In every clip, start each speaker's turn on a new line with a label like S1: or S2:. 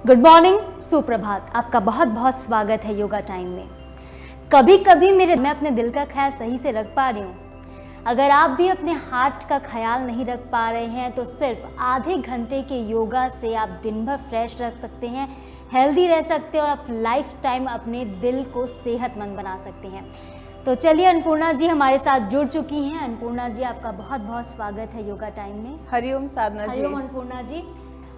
S1: Good morning, सुप्रभात। आपका बहुत बहुत स्वागत है योगा टाइम में। कभी कभी मैं अपने दिल का ख्याल सही से रख पा रही हूँ। अगर आप भी अपने हार्ट का ख्याल नहीं रख पा रहे हैं तो सिर्फ आधे घंटे के योगा से आप दिन भर फ्रेश रख सकते हैं, हेल्दी रह सकते हैं और आप लाइफ टाइम अपने दिल को सेहतमंद बना सकते हैं। तो चलिए, अन्नपूर्णा जी हमारे साथ जुड़ चुकी हैं। अन्नपूर्णा जी, आपका बहुत बहुत स्वागत है योगा टाइम में।
S2: हरिओम साधना जी।
S1: हरिओम अन्नपूर्णा जी।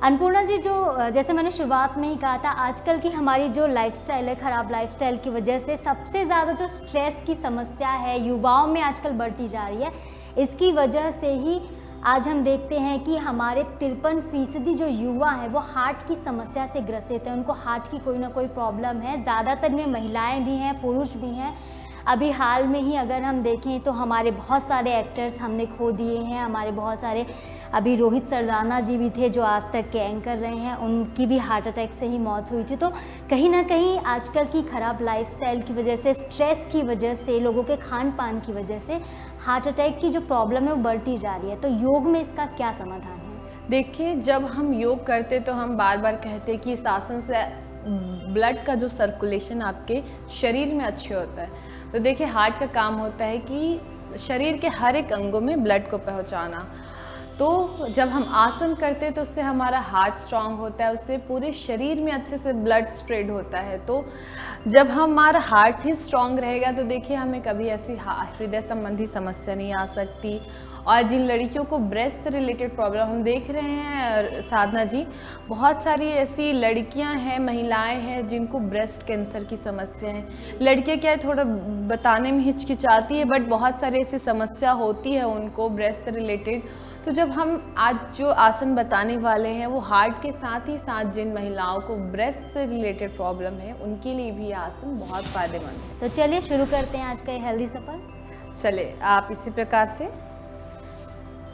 S1: अन्नपूर्णा जी, जो जैसे मैंने शुरुआत में ही कहा था, आजकल की हमारी जो लाइफस्टाइल है, ख़राब लाइफस्टाइल की वजह से सबसे ज़्यादा जो स्ट्रेस की समस्या है युवाओं में आजकल बढ़ती जा रही है। इसकी वजह से ही आज हम देखते हैं कि हमारे 53% जो युवा हैं वो हार्ट की समस्या से ग्रसित हैं। उनको हार्ट की कोई ना कोई प्रॉब्लम है। ज़्यादातर में महिलाएं भी हैं, पुरुष भी हैं। अभी हाल में ही अगर हम देखें तो हमारे बहुत सारे एक्टर्स हमने खो दिए हैं। हमारे बहुत सारे, अभी रोहित सरदाना जी भी थे जो आज तक के एंकर रहे हैं, उनकी भी हार्ट अटैक से ही मौत हुई थी। तो कहीं ना कहीं आजकल की ख़राब लाइफस्टाइल की वजह से, स्ट्रेस की वजह से, लोगों के खान पान की वजह से हार्ट अटैक की जो प्रॉब्लम है वो बढ़ती जा रही है। तो योग में इसका क्या समाधान है?
S2: देखिए, जब हम योग करते तो हम बार बार कहते हैं कि इस आसन से ब्लड का जो सर्कुलेशन आपके शरीर में अच्छे होता है। तो देखिए, हार्ट का काम होता है कि शरीर के हर एक अंगों में ब्लड को पहुंचाना। तो जब हम आसन करते हैं तो उससे हमारा हार्ट स्ट्रांग होता है, उससे पूरे शरीर में अच्छे से ब्लड स्प्रेड होता है। तो जब हमारा हार्ट ही स्ट्रांग रहेगा तो देखिए, हमें कभी ऐसी हृदय संबंधी समस्या नहीं आ सकती। और जिन लड़कियों को ब्रेस्ट से रिलेटेड प्रॉब्लम हम देख रहे हैं साधना जी, बहुत सारी ऐसी लड़कियां हैं, महिलाएं हैं जिनको ब्रेस्ट कैंसर की समस्या है। लड़कियां क्या है, थोड़ा बताने में हिचकिचाती है, बट बहुत सारी ऐसी समस्या होती है उनको ब्रेस्ट से रिलेटेड। तो जब हम आज जो आसन बताने वाले हैं वो हार्ट के साथ ही साथ जिन महिलाओं को ब्रेस्ट से रिलेटेड प्रॉब्लम है उनके लिए भी आसन बहुत फ़ायदेमंद है।
S1: तो चलिए शुरू करते हैं आज का ये हेल्दी सफ़र।
S2: चले, आप इसी प्रकार से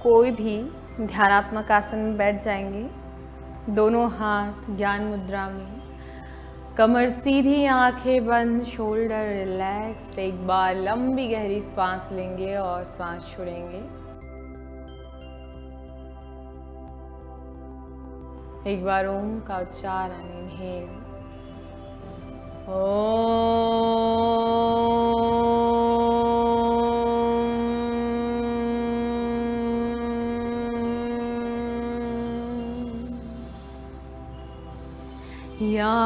S2: कोई भी ध्यानात्मक आसन में बैठ जाएंगे। दोनों हाथ ज्ञान मुद्रा में, कमर सीधी, आंखें बंद, शोल्डर रिलैक्स। एक बार लंबी गहरी सांस लेंगे और सांस छोड़ेंगे। एक बार ओम का उच्चारण, इनहेल या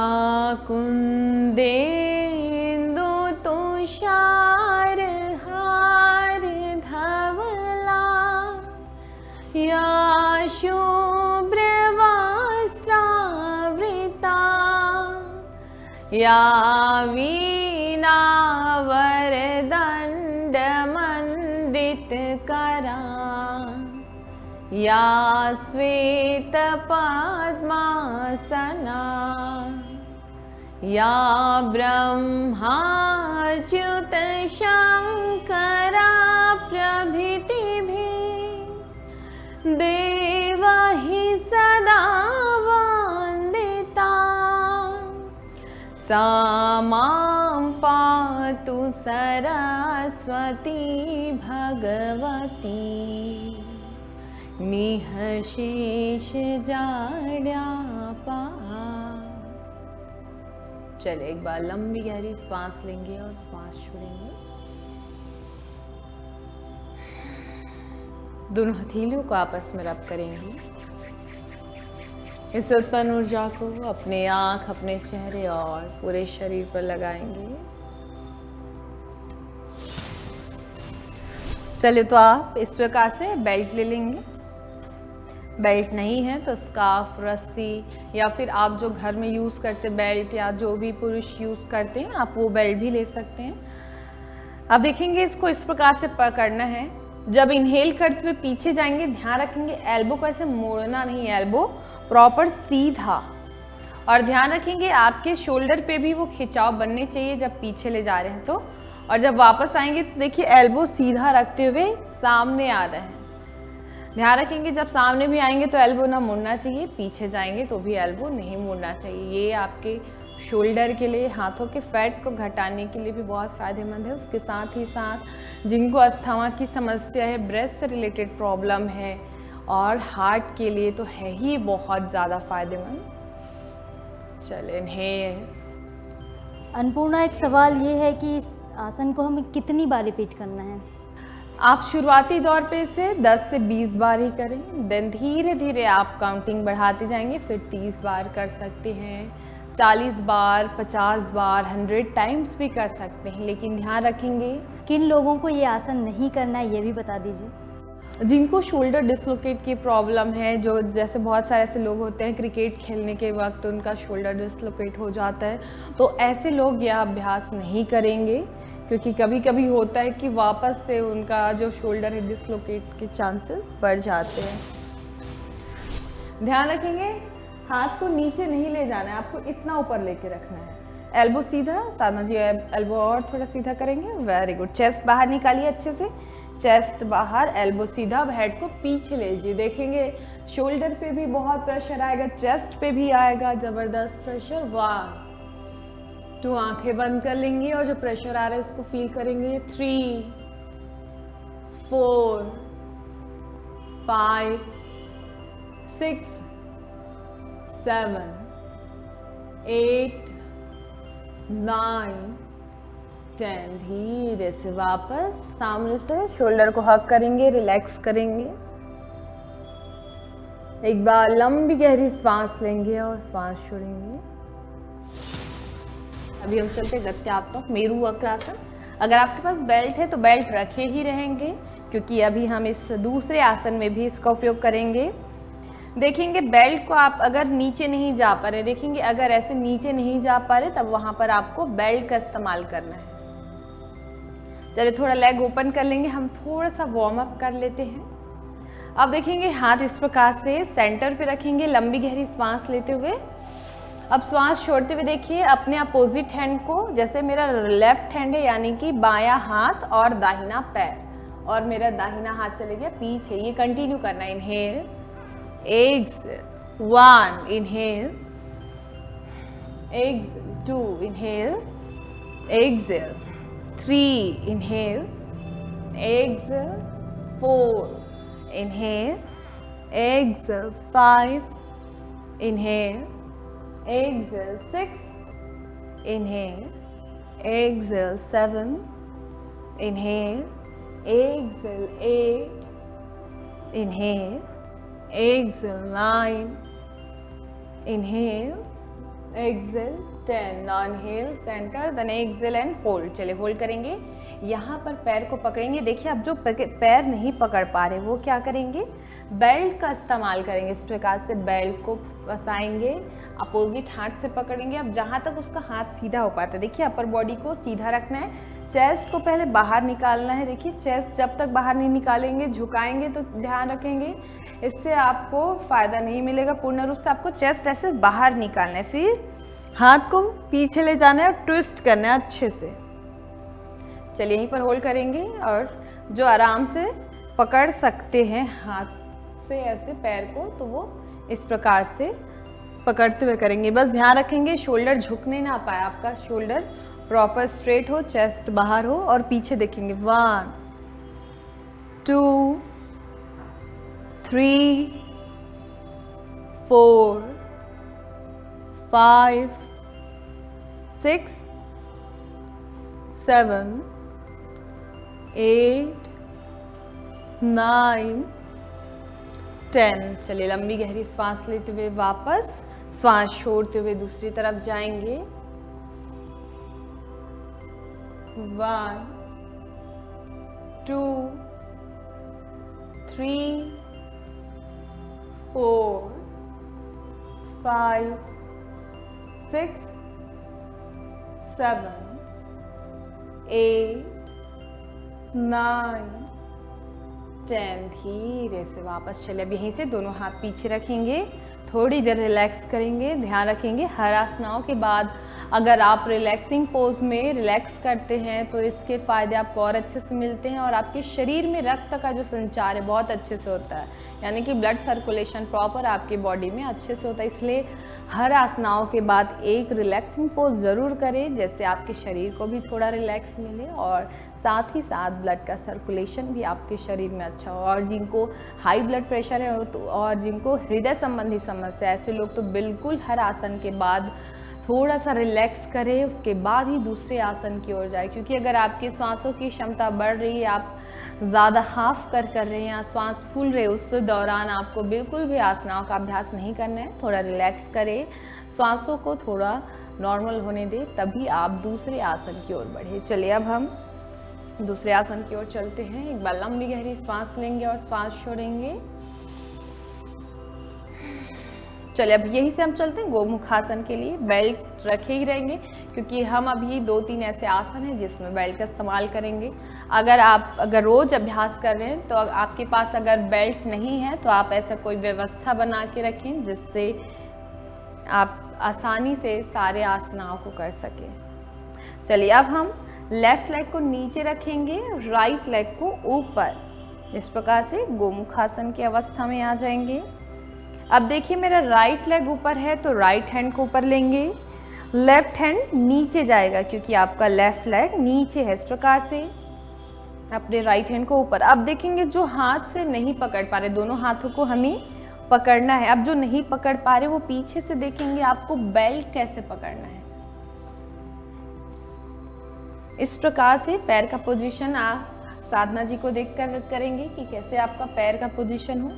S2: कुंदेन्दु तुषार हार धवला, या शुभ्र वस्त्रावृता, या वीणा वरदंड मंडित करा, या श्वेत पद्मासना, या ब्रह्माच्युत शंकरा प्रभृतिभिः देवहि सदा वन्दिता, सा मां पातु सरस्वती भगवती निःशेष जाड्यापा। चले, एक बार लंबी गहरी सांस लेंगे और सांस छोड़ेंगे। दोनों हथेलियों को आपस में रब करेंगे। इस उत्पन्न ऊर्जा को अपने आँख, अपने चेहरे और पूरे शरीर पर लगाएंगे। चलिए, तो आप इस प्रकार से बेल्ट ले लेंगे। बेल्ट नहीं है तो स्कार्फ, रस्सी, या फिर आप जो घर में यूज़ करते बेल्ट, या जो भी पुरुष यूज़ करते हैं आप वो बेल्ट भी ले सकते हैं। अब देखेंगे, इसको इस प्रकार से पकड़ना है। जब इनहेल करते हुए पीछे जाएंगे, ध्यान रखेंगे एल्बो को ऐसे मोड़ना नहीं, एल्बो प्रॉपर सीधा। और ध्यान रखेंगे आपके शोल्डर पे भी वो खिंचाव बनने चाहिए जब पीछे ले जा रहे हैं तो। और जब वापस आएंगे तो देखिए एल्बो सीधा रखते हुए सामने आ रहे हैं। ध्यान रखेंगे जब सामने भी आएंगे तो एल्बो ना मुड़ना चाहिए, पीछे जाएंगे तो भी एल्बो नहीं मुड़ना चाहिए। ये आपके शोल्डर के लिए, हाथों के फैट को घटाने के लिए भी बहुत फ़ायदेमंद है। उसके साथ ही साथ जिनको अस्थमा की समस्या है, ब्रेस्ट से रिलेटेड प्रॉब्लम है और हार्ट के लिए तो है ही बहुत ज़्यादा फ़ायदेमंद। चले इनहेल।
S1: अन्नपूर्णा, एक सवाल ये है कि इस आसन को हमें कितनी बार रिपीट करना है?
S2: आप शुरुआती दौर पे इसे 10 से 20 बार ही करें, देन धीरे धीरे आप काउंटिंग बढ़ाते जाएंगे, फिर 30 बार कर सकते हैं, 40 बार, 50 बार, 100 टाइम्स भी कर सकते हैं। लेकिन ध्यान रखेंगे
S1: किन लोगों को ये आसन नहीं करना है ये भी बता दीजिए।
S2: जिनको शोल्डर डिसलोकेट की प्रॉब्लम है, जो जैसे बहुत सारे ऐसे लोग होते हैं क्रिकेट खेलने के वक्त उनका शोल्डर डिसलोकेट हो जाता है, तो ऐसे लोग यह अभ्यास नहीं करेंगे, क्योंकि कभी कभी होता है कि वापस से उनका जो शोल्डर है डिसलोकेट के चांसेस बढ़ जाते हैं। ध्यान रखेंगे हाथ को नीचे नहीं ले जाना है, आपको इतना ऊपर लेके रखना है। एल्बो सीधा, साधना जी एल्बो और थोड़ा सीधा करेंगे, वेरी गुड। चेस्ट बाहर निकालिए अच्छे से, चेस्ट बाहर, एल्बो सीधा। अब हेड को पीछे ले लीजिए, देखेंगे शोल्डर पे भी बहुत प्रेशर आएगा, चेस्ट पे भी आएगा ज़बरदस्त प्रेशर। 1 2 आंखें बंद कर लेंगे और जो प्रेशर आ रहा है उसको फील करेंगे। 3 4 5 6 7 8 9 10। धीरे से वापस सामने से शोल्डर को हक करेंगे, रिलैक्स करेंगे। एक बार लंबी गहरी सांस लेंगे और सांस छोड़ेंगे। अभी हम चलते गत्यात्मक मेरु वक्रासन। अगर आपके पास बेल्ट है तो बेल्ट रखे ही रहेंगे, क्योंकि अभी हम इस दूसरे आसन में भी इसका उपयोग करेंगे। देखेंगे बेल्ट को आप अगर नीचे नहीं जा पा रहे, देखेंगे अगर ऐसे नीचे नहीं जा पा रहे तब वहां पर आपको बेल्ट का इस्तेमाल करना है। चलिए थोड़ा लेग ओपन कर लेंगे, हम थोड़ा सा वार्म अप कर लेते हैं। अब देखेंगे हाथ इस प्रकार से सेंटर पे रखेंगे, लंबी गहरी सांस लेते हुए। अब सांस छोड़ते हुए देखिए अपने अपोजिट हैंड को, जैसे मेरा लेफ्ट हैंड है यानी कि बायां हाथ और दाहिना पैर, और मेरा दाहिना हाथ चले गया पीछे, ये कंटिन्यू करना है। Inhale, exhale, 1 inhale, exhale, 2 inhale, exhale, 3 inhale, exhale, 4 inhale, exhale, 5 inhale, exhale, 6 inhale, exhale, 7 inhale, exhale, 8 inhale, exhale, 9 inhale, exhale, 10। now inhale center, then exhale and hold। चलिए होल्ड करेंगे, यहाँ पर पैर को पकड़ेंगे। देखिए अब जो पैर नहीं पकड़ पा रहे वो क्या करेंगे, बेल्ट का इस्तेमाल करेंगे। इस प्रकार से बेल्ट को फंसाएंगे, अपोजिट हाथ से पकड़ेंगे। अब जहाँ तक उसका हाथ सीधा हो पाता है, देखिए अपर बॉडी को सीधा रखना है, चेस्ट को पहले बाहर निकालना है। देखिए चेस्ट जब तक बाहर नहीं निकालेंगे, झुकाएंगे तो ध्यान रखेंगे इससे आपको फ़ायदा नहीं मिलेगा। पूर्ण रूप से आपको चेस्ट ऐसे बाहर निकालना है, फिर हाथ को पीछे ले जाना है और ट्विस्ट करना है अच्छे से। चलिए यहीं पर होल्ड करेंगे, और जो आराम से पकड़ सकते हैं हाथ से ऐसे पैर को, तो वो इस प्रकार से पकड़ते हुए करेंगे। बस ध्यान रखेंगे शोल्डर झुकने ना पाए, आपका शोल्डर प्रॉपर स्ट्रेट हो, चेस्ट बाहर हो, और पीछे देखेंगे। 1 2 3 4 5 6 7 8 9 10। चलिए लंबी गहरी सांस लेते हुए वापस सांस छोड़ते हुए दूसरी तरफ जाएंगे। 1 2 3 4 5 6 7 8 9 10। धीरे से वापस चले। अब यहीं से दोनों हाथ पीछे रखेंगे, थोड़ी देर रिलैक्स करेंगे। ध्यान रखेंगे हर आसनाओं के बाद अगर आप रिलैक्सिंग पोज में रिलैक्स करते हैं तो इसके फ़ायदे आपको और अच्छे से मिलते हैं, और आपके शरीर में रक्त का जो संचार है बहुत अच्छे से होता है, यानी कि ब्लड सर्कुलेशन प्रॉपर आपकी बॉडी में अच्छे से होता है। इसलिए हर आसनाओं के बाद एक रिलैक्सिंग पोज ज़रूर करें, जैसे आपके शरीर को भी थोड़ा रिलैक्स मिले और साथ ही साथ ब्लड का सर्कुलेशन भी आपके शरीर में अच्छा हो। और जिनको हाई ब्लड प्रेशर है तो और जिनको हृदय संबंधी समस्या, ऐसे लोग तो बिल्कुल हर आसन के बाद थोड़ा सा रिलैक्स करें, उसके बाद ही दूसरे आसन की ओर जाए। क्योंकि अगर आपकी सांसों की क्षमता बढ़ रही है, आप ज़्यादा हाफ कर रहे हैं या सांस फूल रहे, उस दौरान आपको बिल्कुल भी आसनाओं का अभ्यास नहीं करना है। थोड़ा रिलैक्स करें, सांसों को थोड़ा नॉर्मल होने दें, तभी आप दूसरे आसन की ओर बढ़े। चलिए अब हम दूसरे आसन की ओर चलते हैं। एक बार लंबी गहरी सांस लेंगे और सांस छोड़ेंगे। चलिए अब यहीं से हम चलते हैं गोमुखासन के लिए। बेल्ट रखे ही रहेंगे क्योंकि हम अभी 2-3 ऐसे आसन हैं जिसमें बेल्ट का इस्तेमाल करेंगे। अगर रोज अभ्यास कर रहे हैं तो आपके पास अगर बेल्ट नहीं है तो आप ऐसा कोई व्यवस्था बना के रखें जिससे आप आसानी से सारे आसनाओं को कर सकें। चलिए अब हम लेफ्ट लेग को नीचे रखेंगे, राइट लेग को ऊपर, इस प्रकार से गोमुखासन की अवस्था में आ जाएंगे। अब देखिए मेरा राइट लेग ऊपर है तो राइट हैंड को ऊपर लेंगे, लेफ्ट हैंड नीचे जाएगा क्योंकि आपका लेफ्ट लेग नीचे है। इस प्रकार से अपने राइट हैंड को ऊपर। अब देखेंगे जो हाथ से नहीं पकड़ पा रहे, दोनों हाथों को हमें पकड़ना है। अब जो नहीं पकड़ पा रहे वो पीछे से देखेंगे आपको बेल्ट कैसे पकड़ना है। इस प्रकार से पैर का पोजीशन आप साधना जी को देखकर करेंगे कि कैसे आपका पैर का पोजीशन हो।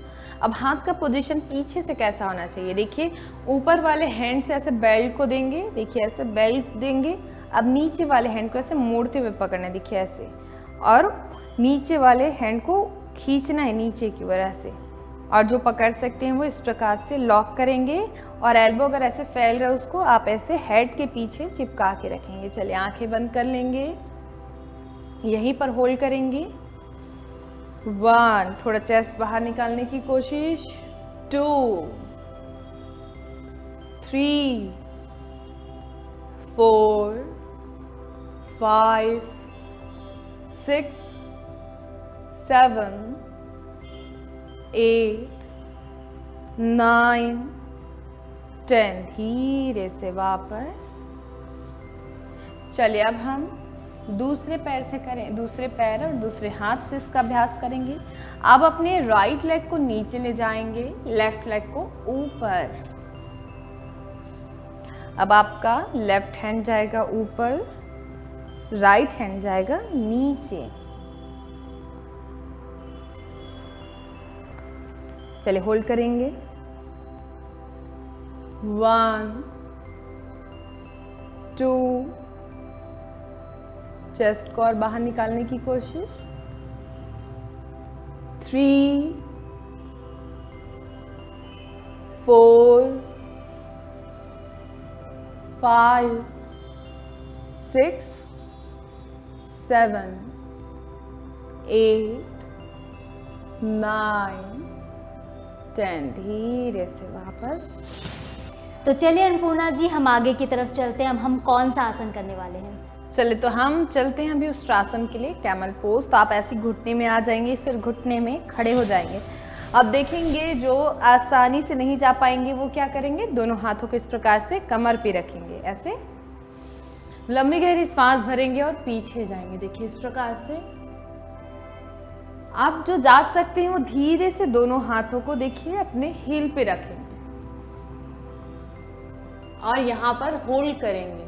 S2: अब हाथ का पोजीशन पीछे से कैसा होना चाहिए, देखिए ऊपर वाले हैंड से ऐसे बेल्ट को देंगे, देखिए ऐसे बेल्ट देंगे। अब नीचे वाले हैंड को ऐसे मोड़ते हुए पकड़ना है, देखिए ऐसे, और नीचे वाले हैंड को खींचना है नीचे की ओर ऐसे। और जो पकड़ सकते हैं वो इस प्रकार से लॉक करेंगे और एल्बो अगर ऐसे फैल रहा है उसको आप ऐसे हेड के पीछे चिपका के रखेंगे। चलिए आंखें बंद कर लेंगे, यहीं पर होल्ड करेंगे। 1, थोड़ा चेस्ट बाहर निकालने की कोशिश। 2, 3, 4, 5, 6, 7, 8, 9, 10। धीरे से वापस। चलिए अब हम दूसरे पैर से करें, दूसरे पैर और दूसरे हाथ से इसका अभ्यास करेंगे। अब अपने राइट लेग को नीचे ले जाएंगे, लेफ्ट लेग को ऊपर। अब आपका लेफ्ट हैंड जाएगा ऊपर, राइट हैंड जाएगा नीचे। चलिए होल्ड करेंगे। 1, 2, चेस्ट को और बाहर निकालने की कोशिश। 3, 4, 5, 6, 7, 8, 9, 10। धीरे से वापस।
S1: तो चलिए अन्नपूर्णा जी हम आगे की तरफ चलते हैं। अब हम कौन सा आसन करने वाले हैं?
S2: चलिए तो हम चलते हैं अभी उष्ट्रासन के लिए, कैमल पोज। तो आप ऐसे घुटने में आ जाएंगे, फिर घुटने में खड़े हो जाएंगे। अब देखेंगे जो आसानी से नहीं जा पाएंगे वो क्या करेंगे, दोनों हाथों को इस प्रकार से कमर पे रखेंगे, ऐसे लंबी गहरी सांस भरेंगे और पीछे जाएंगे। देखिए इस प्रकार से। आप जो जा सकते हैं वो धीरे से दोनों हाथों को देखिए अपने हील पे रखेंगे और यहाँ पर होल्ड करेंगे।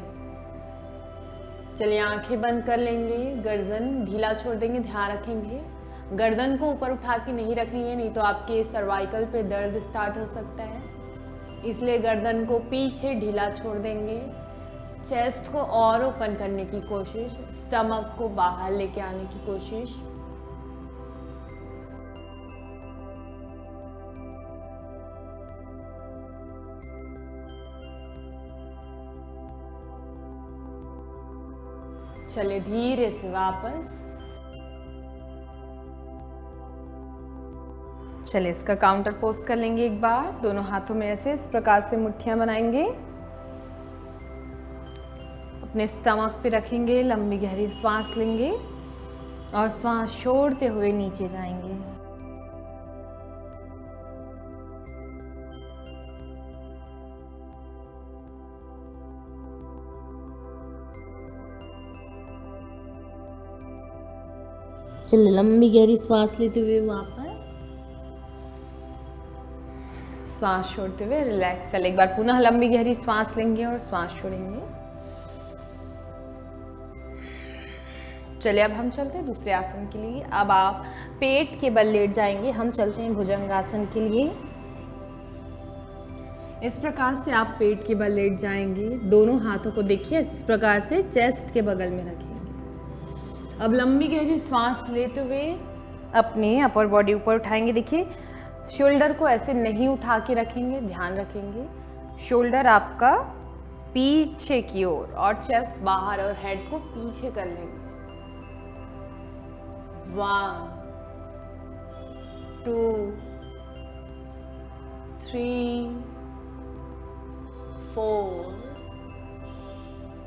S2: चलिए आंखें बंद कर लेंगे, गर्दन ढीला छोड़ देंगे, ध्यान रखेंगे गर्दन को ऊपर उठा के नहीं रखेंगे, नहीं तो आपके सर्वाइकल पे दर्द स्टार्ट हो सकता है। इसलिए गर्दन को पीछे ढीला छोड़ देंगे। चेस्ट को और ओपन करने की कोशिश, स्टमक को बाहर लेके आने की कोशिश। चलिए धीरे से वापस। चलिए इसका काउंटर पोज कर लेंगे एक बार। दोनों हाथों में ऐसे इस प्रकार से मुट्ठियां बनाएंगे, अपने स्टमक पे रखेंगे, लंबी गहरी सांस लेंगे और सांस छोड़ते हुए नीचे जाएंगे।
S3: चलिए लंबी गहरी श्वास लेते हुए वापस,
S2: श्वास छोड़ते हुए रिलैक्स। चलिए एक बार पुनः लंबी गहरी श्वास लेंगे और श्वास छोड़ेंगे। चलिए अब हम चलते हैं दूसरे आसन के लिए। अब आप पेट के बल लेट जाएंगे। हम चलते हैं भुजंगासन के लिए। इस प्रकार से आप पेट के बल लेट जाएंगे। दोनों हाथों को देखिए इस प्रकार से चेस्ट के बगल में रखेंगे। अब लंबी गहरी श्वास लेते हुए अपने अपर बॉडी ऊपर उठाएंगे। देखिए शोल्डर को ऐसे नहीं उठा के रखेंगे, ध्यान रखेंगे शोल्डर आपका पीछे की ओर और चेस्ट बाहर और हेड को पीछे कर लेंगे। 1 2 3 4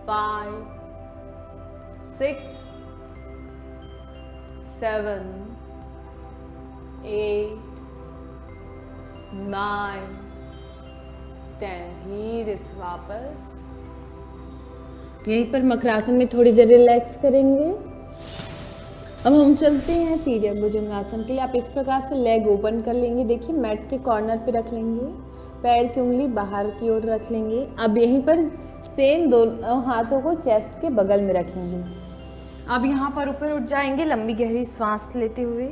S2: 5 6 7 8 9 10। धीरे से वापस यहीं पर मकरासन में थोड़ी देर रिलैक्स करेंगे। अब हम चलते हैं तिर्यक भुजंगासन के लिए। आप इस प्रकार से लेग ओपन कर लेंगे। देखिए मैट के कॉर्नर पे रख लेंगे, पैर की उंगली बाहर की ओर रख लेंगे। अब यहीं पर सेम दोनों हाथों को चेस्ट के बगल में रखेंगे। अब यहाँ पर ऊपर उठ जाएंगे लंबी गहरी श्वास लेते हुए।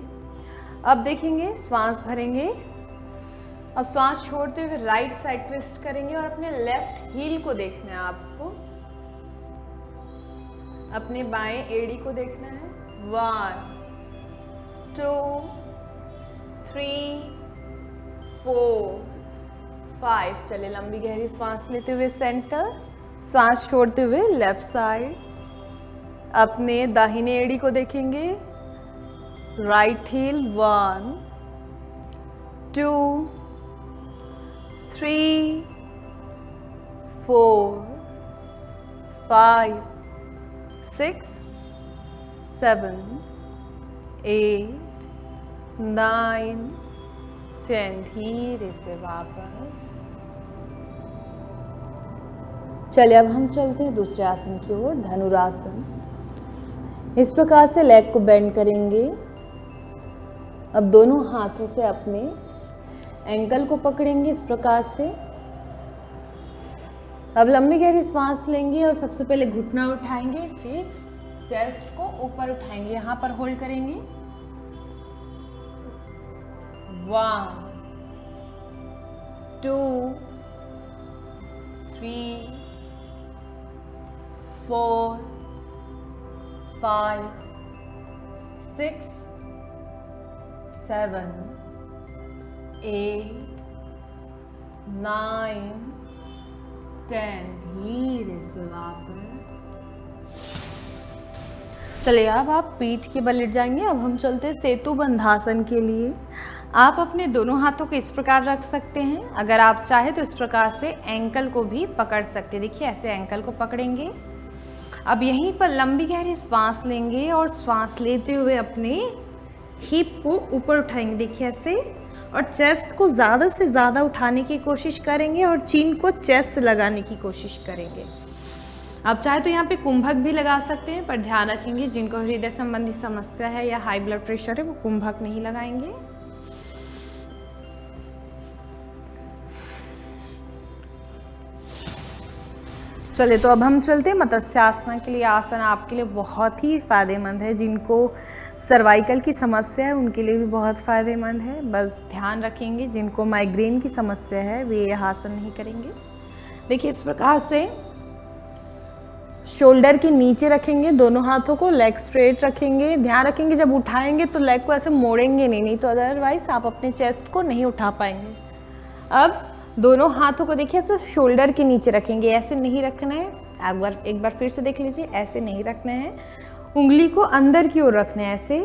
S2: अब देखेंगे श्वास भरेंगे। अब श्वास छोड़ते हुए राइट साइड ट्विस्ट करेंगे और अपने लेफ्ट हील को देखना है आपको, अपने बाएं एड़ी को देखना है। 1 2 3 4 5। चले लंबी गहरी श्वास लेते हुए सेंटर, श्वास छोड़ते हुए लेफ्ट साइड, अपने दाहिने एड़ी को देखेंगे, राइट हील। 1 2 3 4 5 6 7 8 9 10। धीरे से वापस। चलिए अब हम चलते हैं दूसरे आसन की ओर, धनुरासन। इस प्रकार से लेग को बेंड करेंगे। अब दोनों हाथों से अपने एंकल को पकड़ेंगे इस प्रकार से। अब लंबी गहरी श्वास लेंगे और सबसे पहले घुटना उठाएंगे, फिर चेस्ट को ऊपर उठाएंगे, यहां पर होल्ड करेंगे। 1 2 3 4 5 6 7 8 9 10। धीरे से वापस। चलिए अब आप पीठ के बल लेट जाएंगे। अब हम चलते हैं सेतु बंधासन के लिए। आप अपने दोनों हाथों को इस प्रकार रख सकते हैं। अगर आप चाहें तो इस प्रकार से एंकल को भी पकड़ सकते हैं। देखिए ऐसे एंकल को पकड़ेंगे। अब यहीं पर लंबी गहरी श्वास लेंगे और श्वास लेते हुए अपने हिप को ऊपर उठाएंगे। देखिए ऐसे, और चेस्ट को ज़्यादा से ज़्यादा उठाने की कोशिश करेंगे और चीन को चेस्ट से लगाने की कोशिश करेंगे। आप चाहे तो यहाँ पे कुंभक भी लगा सकते हैं, पर ध्यान रखेंगे जिनको हृदय संबंधी समस्या है या हाई ब्लड प्रेशर है वो कुंभक नहीं लगाएंगे। चलिए तो अब हम चलते हैं मत्स्यासन के लिए। आसन आपके लिए बहुत ही फ़ायदेमंद है। जिनको सर्वाइकल की समस्या है उनके लिए भी बहुत फ़ायदेमंद है। बस ध्यान रखेंगे जिनको माइग्रेन की समस्या है वे यह आसन नहीं करेंगे। देखिए इस प्रकार से शोल्डर के नीचे रखेंगे दोनों हाथों को, लेग स्ट्रेट रखेंगे। ध्यान रखेंगे जब उठाएंगे तो लेग को ऐसे मोड़ेंगे नहीं तो अदरवाइज आप अपने चेस्ट को नहीं उठा पाएंगे। अब दोनों हाथों को देखिए ऐसे शोल्डर के नीचे रखेंगे, ऐसे नहीं रखना है। एक बार फिर से देख लीजिए, ऐसे नहीं रखना है। उंगली को अंदर की ओर रखना है, ऐसे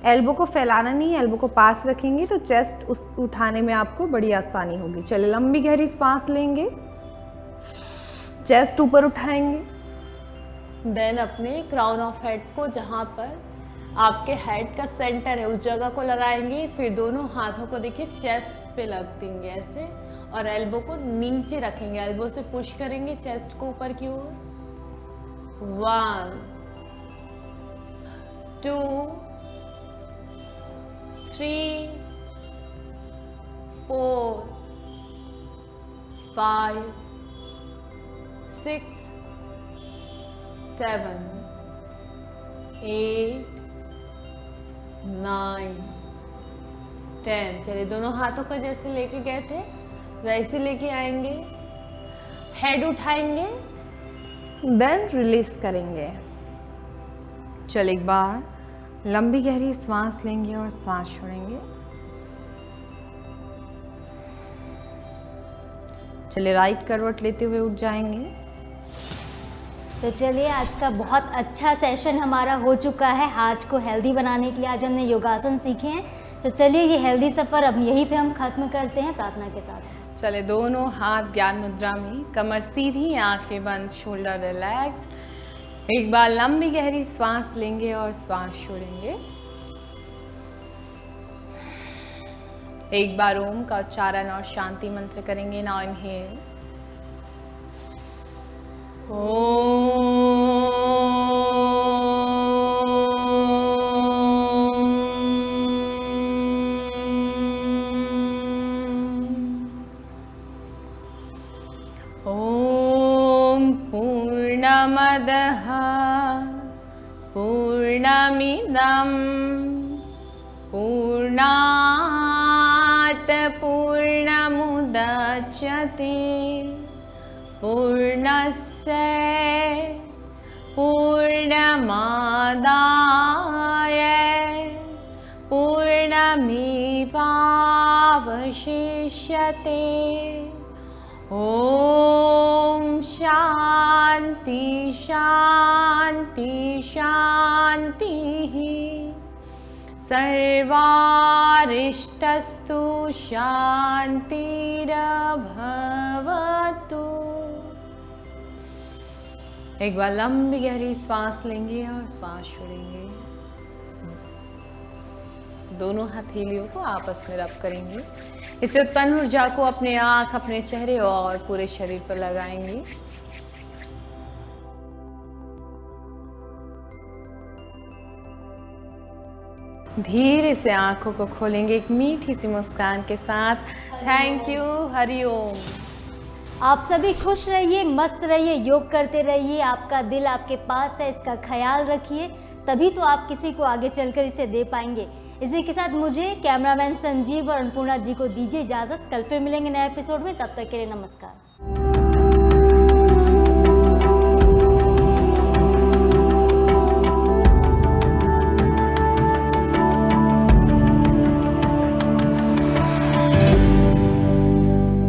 S2: एल्बो को फैलाना नहीं है। एल्बो को पास रखेंगे तो चेस्ट उठाने में आपको बड़ी आसानी होगी। चलिए लंबी गहरी सांस लेंगे, चेस्ट ऊपर उठाएंगे, देन अपने क्राउन ऑफ हेड को जहाँ पर आपके हेड का सेंटर है उस जगह को लगाएंगे। फिर दोनों हाथों को देखिए चेस्ट पे लग देंगे ऐसे, और एल्बो को नीचे रखेंगे। एल्बो से पुश करेंगे चेस्ट को ऊपर की ओर। 1 2 3 4 5 6 7 8 9 10। चलिए दोनों हाथों को जैसे लेके गए थे वैसे लेके आएंगे, हेड उठाएंगे, देन रिलीज करेंगे। चलिए एक बार लंबी गहरी सांस लेंगे और सांस छोड़ेंगे। चलिए राइट करवट लेते हुए उठ जाएंगे।
S1: तो चलिए आज का बहुत अच्छा सेशन हमारा हो चुका है। हार्ट को हेल्दी बनाने के लिए आज हमने योगासन सीखे हैं। तो चलिए ये हेल्दी सफ़र अब यहीं पे हम ख़त्म करते हैं प्रार्थना के साथ।
S2: चले दोनों हाथ ज्ञान मुद्रा में, कमर सीधी, आंखें बंद, शोल्डर रिलैक्स। एक बार लंबी गहरी सांस लेंगे और सांस छोड़ेंगे। एक बार ओम का उच्चारण और शांति मंत्र करेंगे। नाउ इनहेल ओम पूर्णमदः पूर्णमिदं पूर्णात् पूर्णमुदच्यते पूर्णस्य पूर्णमादाय पूर्णमेवावशिष्यते। ओम शांति शांति शांतिः। सर्वारिष्टस्तु शांतिरभवतु। एक बार लंबी गहरी सांस लेंगे और सांस छोड़ेंगे। दोनों हथेलियों को आपस में रब करेंगे। इससे उत्पन्न ऊर्जा को अपने आंख, अपने चेहरे और पूरे शरीर पर लगाएंगे। धीरे से आंखों को खोलेंगे एक मीठी सी मुस्कान के साथ। Thank you. हरिओम।
S1: आप सभी खुश रहिए, मस्त रहिए, योग करते रहिए। आपका दिल आपके पास है, इसका ख्याल रखिए, तभी तो आप किसी को आगे चलकर इसे दे पाएंगे। इसी के साथ मुझे, कैमरामैन संजीव और अन्नपूर्णा जी को दीजिए इजाज़त। कल फिर मिलेंगे नए एपिसोड में, तब तक के लिए नमस्कार।